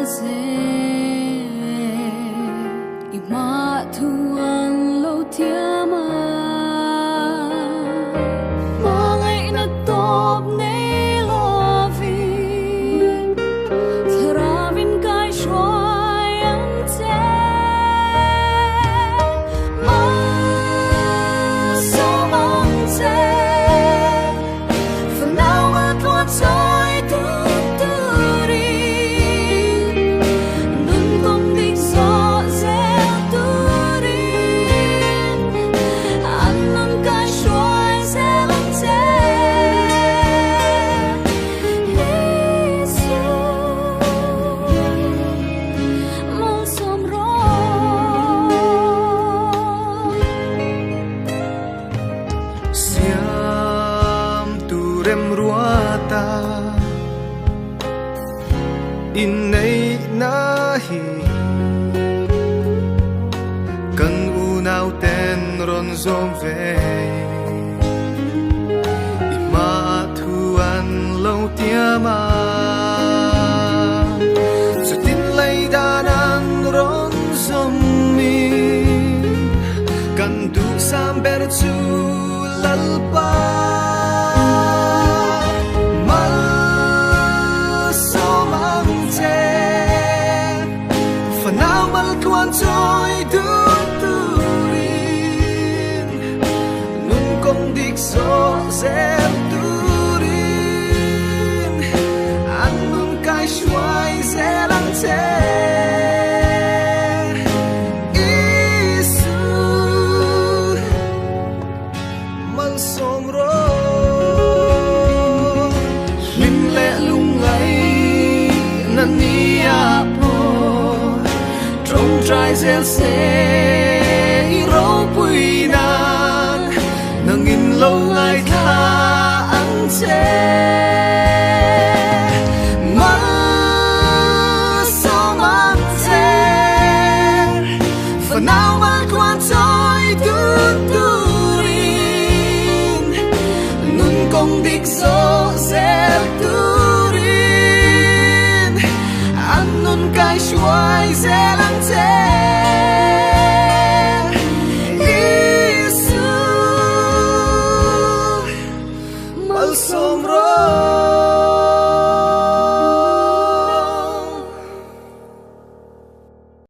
dễ mà thuần lâu thia mà ngày nó top nay lo vì thà vin cái xoay anh che mà sao mong che phần nào mà thoát rồi từ từ đi nun công đích gió reo từ đi anh nâng cái xoay sẽ lắng che Giêsu mong sớm rồi siam tu rem ruata in nei na hi kan u nau ten ron zom ve ima thu an lâu tia ma su tin lay da nan ron zom mi kan du sam ber chu lalpa mal so mang che phần nào mal tuan trôi đường turin nun công đích so dẹp turin an nun cái xoay sẽ lắng che sông rô linh lệ lung ấy năn ni apo trong trái rêu xe rô bùi nan nâng in lâu ngày tha ăn chê mà sao mang chê phần nào mà quan trôi công đích gió dẹp turin an nun cái xoay sẽ lắng che